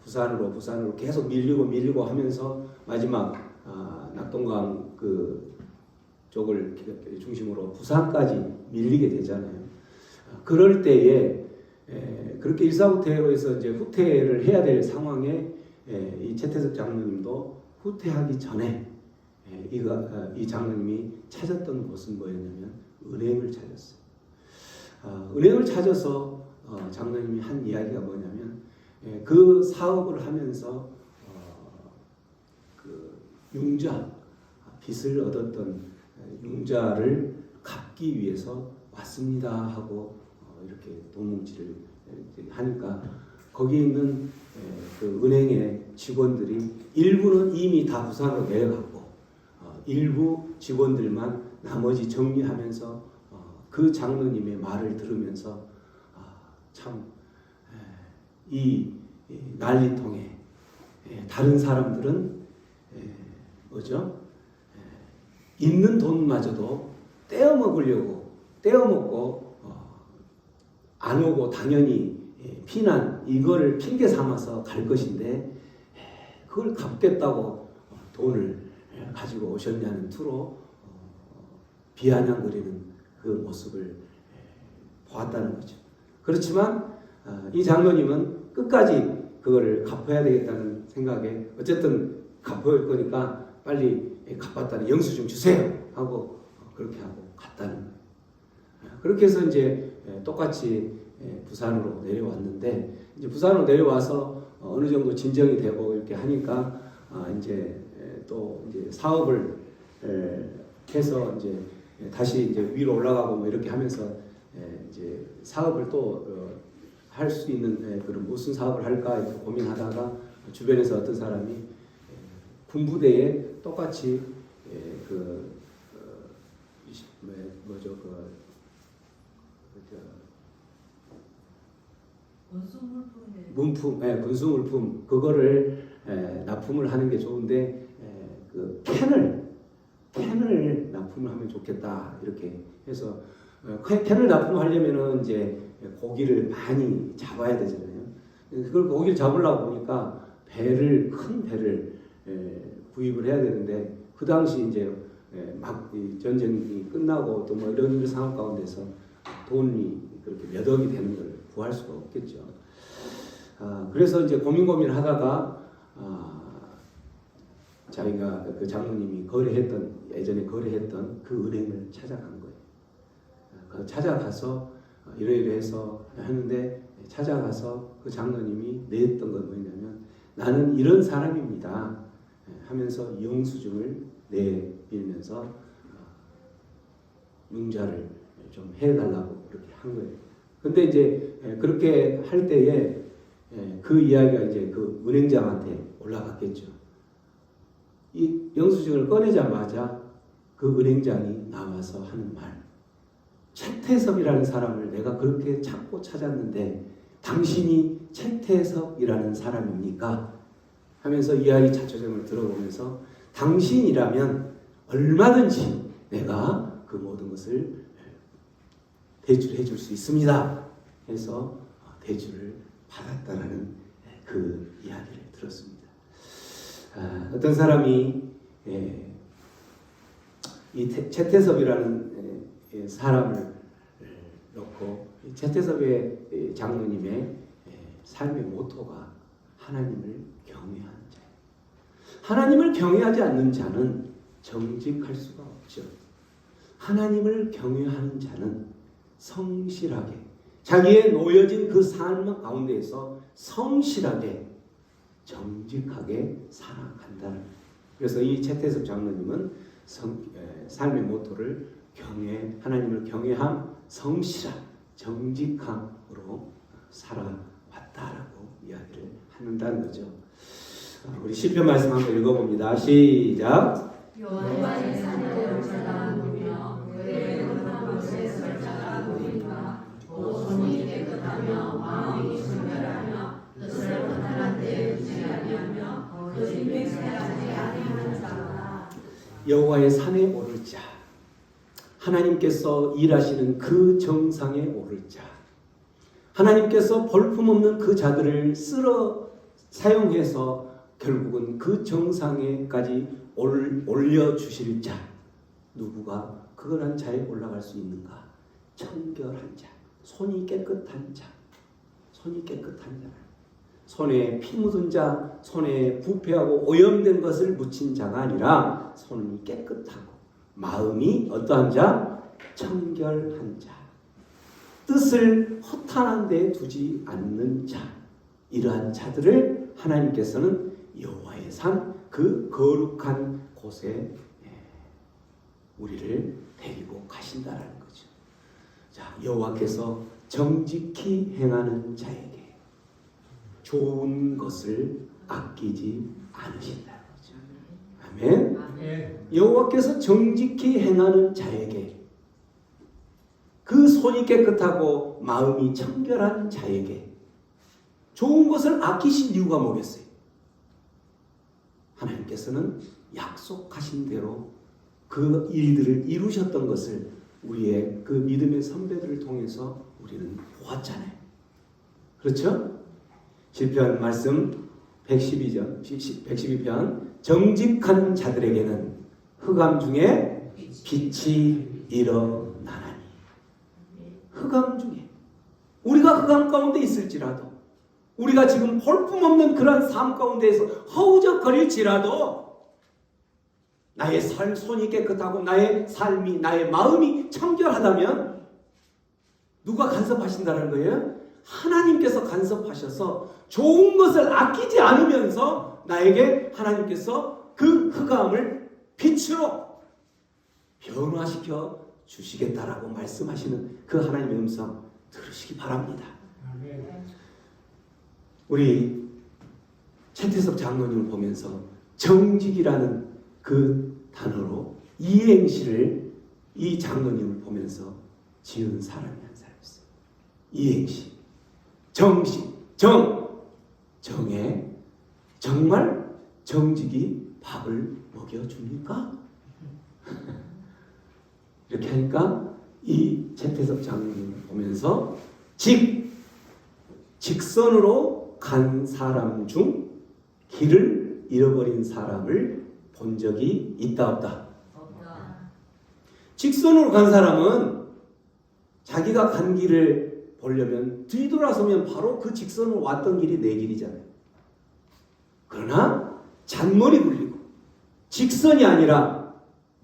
부산으로 계속 밀리고 하면서 마지막 낙동강 그 쪽을 중심으로 부산까지 밀리게 되잖아요. 그럴 때에 그렇게 일사후퇴로 해서 이제 후퇴를 해야 될 상황에 이 최태석 장로님도 후퇴하기 전에 이 장로님이 찾았던 곳은 뭐였냐면 은행을 찾았어요. 은행을 찾아서 장로님이 한 이야기가 뭐냐면, 그 사업을 하면서 그 융자, 빚을 얻었던 융자를 갚기 위해서 왔습니다 하고 이렇게 돈뭉치를 하니까 거기 있는 그 은행의 직원들이 일부는 이미 다 부산으로 내려갔고 일부 직원들만 나머지 정리하면서 그 장로님의 말을 들으면서 참 이 난리통에 다른 사람들은 뭐죠? 있는 돈마저도 떼어먹고 안 오고 당연히 피난 이거를 핑계 삼아서 갈 것인데 그걸 갚겠다고 돈을 가지고 오셨냐는 투로 비아냥거리는 그 모습을 보았다는 거죠. 그렇지만 이 장로님은 끝까지 그거를 갚아야 되겠다는 생각에 어쨌든 갚을 거니까 빨리 갚았다는 영수증 주세요 하고 그렇게 하고 갔다는 거예요. 그렇게 해서 이제 똑같이 부산으로 내려왔는데, 이제 부산으로 내려와서 어느 정도 진정이 되고 이렇게 하니까 이제 또 이제 사업을 해서 이제 다시 이제 위로 올라가고 뭐 이렇게 하면서 이제 사업을 또 할 수 있는 그런 무슨 사업을 할까 이렇게 고민하다가 주변에서 어떤 사람이 군부대에 똑같이 문품, 군수 물품 그거를 납품을 하는 게 좋은데 그 캔을 납품을 하면 좋겠다 이렇게 해서 캔을 납품하려면은 이제 고기를 많이 잡아야 되잖아요. 그걸 고기를 잡으려고 보니까 큰 배를 구입을 해야 되는데 그 당시 이제 막 전쟁이 끝나고 또 뭐 이런 상황 가운데서 돈이 그렇게 몇 억이 되는 걸 구할 수가 없겠죠. 그래서 이제 고민하다가 자기가 그 장로님이 예전에 거래했던 그 은행을 찾아간 거예요. 찾아가서 이러이러해서 하는데 찾아가서 그 장로님이 내했던 건 뭐냐면 나는 이런 사람입니다 하면서 영수증을 내밀면서 융자를 좀 해달라고 그렇게 한 거예요. 근데 이제 그렇게 할 때에 그 이야기가 이제 그 은행장한테 올라갔겠죠. 이 영수증을 꺼내자마자 그 은행장이 나와서 하는 말, 최태섭이라는 사람을 내가 그렇게 찾고 찾았는데 당신이 최태섭이라는 사람입니까? 하면서 이야기 자초점을 들어보면서 당신이라면 얼마든지 내가 그 모든 것을 대출해 줄 수 있습니다 해서 대출을 받았다라는 그 이야기를 들었습니다. 어떤 사람이 이 최태섭이라는 사람을 놓고 최태섭의 장로님의 삶의 모토가 하나님을 경외하는 자예요. 하나님을 경외하지 않는 자는 정직할 수가 없죠. 하나님을 경외하는 자는 성실하게 자기의 놓여진 그 삶 가운데에서 성실하게 정직하게 살아간다. 그래서 이 최태섭 장로님은 삶의 모토를 하나님을 경외함, 성실함, 정직함으로 살아왔다라고 이야기를 한다는 거죠. 우리 시편 말씀 한번 읽어봅니다. 시작. 여호와의 산에 올자가 누리며 그의 높은 곳에 설 자가 누리니까 또 손이 깨끗하며 마음이 순결하며 뜻을 원하는 데에 두지 아니하며 거짓 맹세하지 아니하는 자라. 여호와의 산에 오를 자, 하나님께서 일하시는 그 정상에 오를 자, 하나님께서 볼품없는 그 자들을 사용해서 결국은 그 정상에까지 올려주실 자, 누구가 그러한 자에 올라갈 수 있는가? 청결한 자, 손이 깨끗한 자, 손에 피 묻은 자, 손에 부패하고 오염된 것을 묻힌 자가 아니라 손이 깨끗하고 마음이 어떠한 자? 청결한 자, 뜻을 허탄한 데 두지 않는 자, 이러한 자들을 하나님께서는 여호와의 산, 그 거룩한 곳에 우리를 데리고 가신다라는 거죠. 자, 여호와께서 정직히 행하는 자에게 좋은 것을 아끼지 않으신다는 거죠. 아멘. 여호와께서 정직히 행하는 자에게, 그 손이 깨끗하고 마음이 청결한 자에게 좋은 것을 아끼신 이유가 뭐겠어요? 하나님께서는 약속하신 대로 그 일들을 이루셨던 것을 우리의 그 믿음의 선배들을 통해서 우리는 보았잖아요. 그렇죠? 시편 말씀 112편 정직한 자들에게는 흑암 중에 빛이 일어나나니. 흑암 중에 우리가 흑암 가운데 있을지라도, 우리가 지금 볼품없는 그런 삶 가운데에서 허우적거릴지라도 나의 손이 깨끗하고 나의 삶이, 나의 마음이 청결하다면 누가 간섭하신다는 거예요? 하나님께서 간섭하셔서 좋은 것을 아끼지 않으면서 나에게 하나님께서 그 흑암을 빛으로 변화시켜 주시겠다라고 말씀하시는 그 하나님의 음성 들으시기 바랍니다. 우리 최태석 장로님을 보면서 정직이라는 그 단어로 이행시를 이 장로님을 보면서 지은 사람이 한 사람 있어요. 이행시. 정시. 정에 정말 정직이 밥을 먹여줍니까? 이렇게 하니까 이 최태석 장로님을 보면서 직선으로 간 사람 중 길을 잃어버린 사람을 본 적이 있다 없다? 없다. 직선으로 간 사람은 자기가 간 길을 보려면 뒤돌아서면 바로 그 직선으로 왔던 길이 내 길이잖아요. 그러나 잔머리 굴리고 직선이 아니라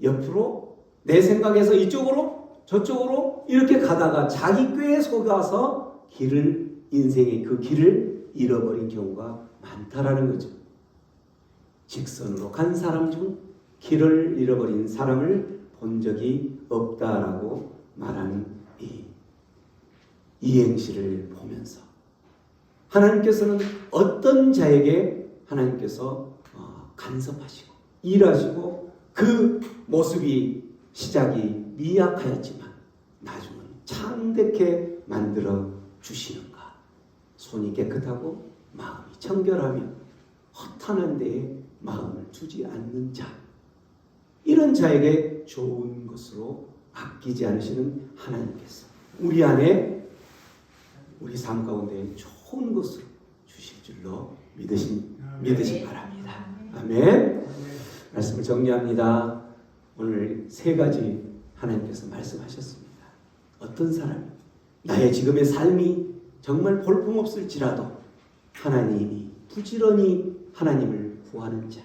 옆으로 내 생각에서 이쪽으로 저쪽으로 이렇게 가다가 자기 꾀에 속아서 인생의 그 길을 잃어버린 경우가 많다라는 거죠. 직선으로 간 사람 중 길을 잃어버린 사람을 본 적이 없다라고 말하는 이 이행시를 보면서 하나님께서는 어떤 자에게 하나님께서 간섭하시고 일하시고 그 모습이 시작이 미약하였지만 나중은 창대케 만들어 주시는가. 손이 깨끗하고 마음이 청결하며 허탄한 데에 마음을 두지 않는 자, 이런 자에게 좋은 것으로 아끼지 않으시는 하나님께서 우리 안에 우리 삶 가운데 좋은 것으로 주실 줄로 믿으시 바랍니다. 아멘. 말씀을 정리합니다. 오늘 세 가지 하나님께서 말씀하셨습니다. 어떤 사람이 나의 지금의 삶이 정말 볼품없을지라도 하나님이 부지런히 하나님을 구하는 자,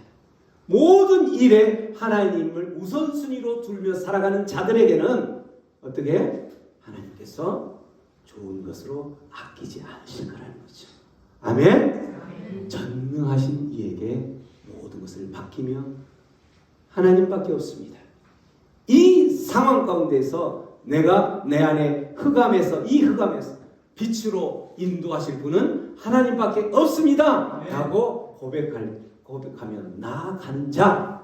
모든 일에 하나님을 우선순위로 두며 살아가는 자들에게는 어떻게 하나님께서 좋은 것으로 아끼지 않으실 거라는 거죠. 아멘. 전능하신 이에게 모든 것을 맡기며 하나님밖에 없습니다. 이 상황 가운데서 내가 내 안에 이 흑암에서 빛으로 인도하실 분은 하나님밖에 없습니다. 라고 고백하며 나아가는 자,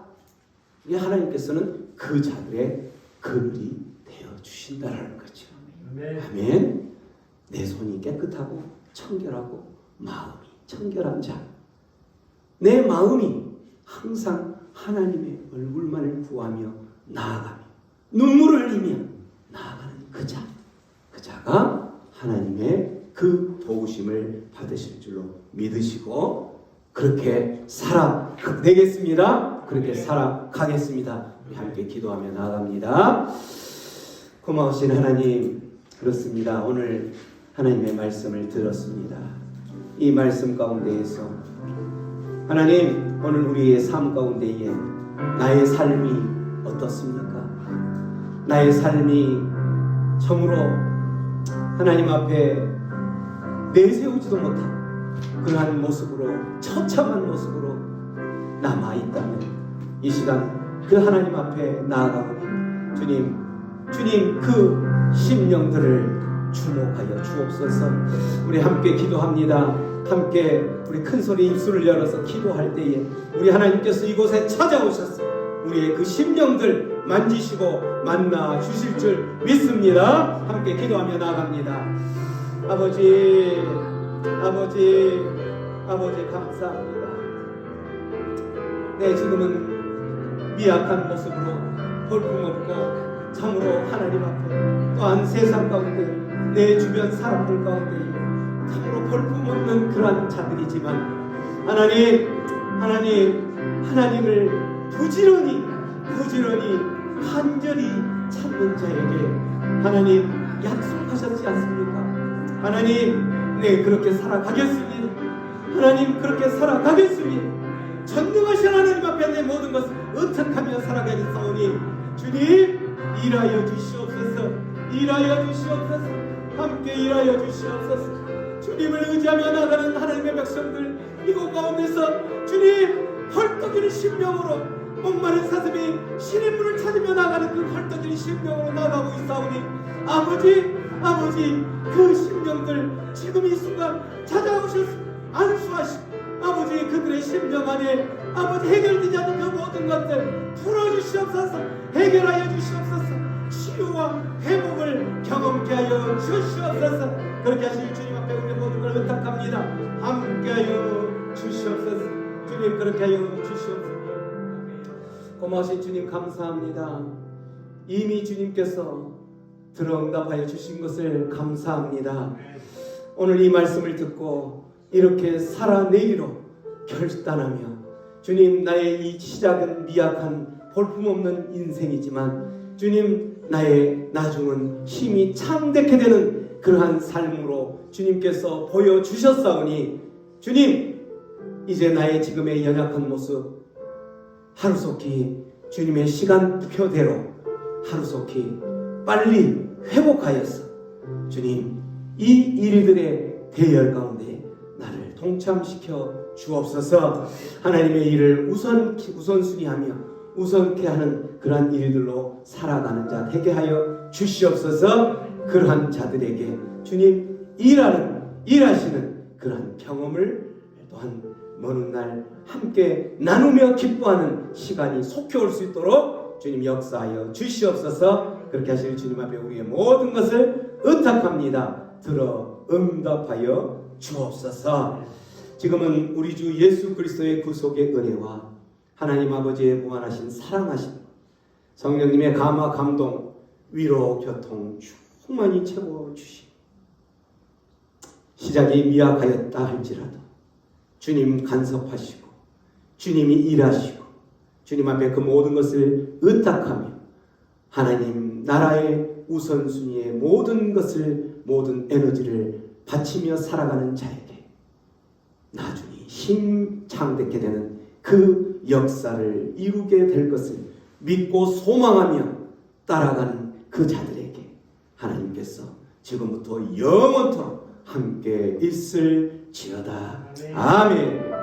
우리 하나님께서는 그 자들의 그늘이 되어 주신다라는 거죠. 아멘. 내 손이 깨끗하고 청결하고 마음이 청결한 자, 내 마음이 항상 하나님의 얼굴만을 구하며 나아가며 눈물을 흘리며 나아가는 그 자가 하나님의 그 도우심을 받으실 줄로 믿으시고 그렇게 살아내겠습니다. 그렇게 살아가겠습니다. 우리 함께 기도하며 나아갑니다. 고마우신 하나님, 그렇습니다. 오늘 하나님의 말씀을 들었습니다. 이 말씀 가운데에서 하나님, 오늘 우리의 삶 가운데에 나의 삶이 어떻습니까? 나의 삶이 참으로 하나님 앞에 내세우지도 못한 그러한 모습으로, 처참한 모습으로 남아있다면 이 시간 그 하나님 앞에 나아가고 주님 그 심령들을 주목하여 주옵소서. 우리 함께 기도합니다. 함께 우리 큰소리 입술을 열어서 기도할 때에 우리 하나님께서 이곳에 찾아오셔서 우리의 그 심령들 만지시고 만나 주실 줄 믿습니다. 함께 기도하며 나아갑니다. 아버지 감사합니다. 네, 지금은 미약한 모습으로 볼품없고 참으로 하나님 앞에 또한 세상 가운데 내 주변 사람들 가운데 참으로 볼품없는 그러한 자들이지만 하나님을 부지런히 간절히 찾는 자에게 하나님 약속하셨지 않습니까? 하나님, 네, 그렇게 살아가겠습니다. 하나님, 그렇게 살아가겠습니다. 전능하신 하나님 앞에 내 모든 것을 의탁하며 살아가겠사오니 주님, 일하여 주시옵소서. 함께 일하여 주시옵소서. 주님을 의지하며 나가는 하나님의 백성들, 이곳 가운데서 주님, 헐떡이는 심령으로 목마른 사슴이 신의 문을 찾으며 나가는 그 헐떡이는 심령으로 나가고 있사오니 아버지, 아버지 그 심령들 지금 이 순간 찾아오셔서 안수하시고 아버지 그들의 심령 안에 아버지 해결되지 않는 그 모든 것들 풀어주시옵소서. 해결하여 주시옵소서. 치유와 회복을 경험케 하여 주시옵소서. 그렇게 하실 주님 앞에 우리 모든 걸 의탁합니다. 함께하여 주시옵소서. 주님 그렇게 하여 주시옵소서. 고마우신 주님 감사합니다. 이미 주님께서 들어응답하여 주신 것을 감사합니다. 오늘 이 말씀을 듣고 이렇게 살아내기로 결단하며 주님 나의 이 시작은 미약한 볼품없는 인생이지만 주님 나의 나중은 힘이 창대케 되는 그러한 삶으로 주님께서 보여주셨사오니 주님 이제 나의 지금의 연약한 모습 하루속히 주님의 시간표대로 하루속히 빨리 회복하여서 주님 이 일들의 대열 가운데 나를 동참시켜 주옵소서. 하나님의 일을 우선순위하며 우선케 하는 그러한 일들로 살아가는 자 되게 하여 주시옵소서. 그러한 자들에게 주님 일하시는 그러한 경험을 또한 먼 날 함께 나누며 기뻐하는 시간이 속히 올 수 있도록 주님 역사하여 주시옵소서. 그렇게 하실 주님 앞에 우리의 모든 것을 의탁합니다. 들어 응답하여 주옵소서. 지금은 우리 주 예수 그리스도의 구속의 은혜와 하나님 아버지의 무한하신 사랑하심 성령님의 감화 감동 위로 교통 충만히 채워주시고 시작이 미약하였다 할지라도 주님 간섭하시고 주님이 일하시고 주님 앞에 그 모든 것을 의탁하며 하나님 나라의 우선순위의 모든 것을 모든 에너지를 바치며 살아가는 자에게 나중에 힘 창대케 되는 그 역사를 이루게 될 것을 믿고 소망하며 따라가는 그 자들에게 하나님께서 지금부터 영원토록 함께 있을지어다. 아멘.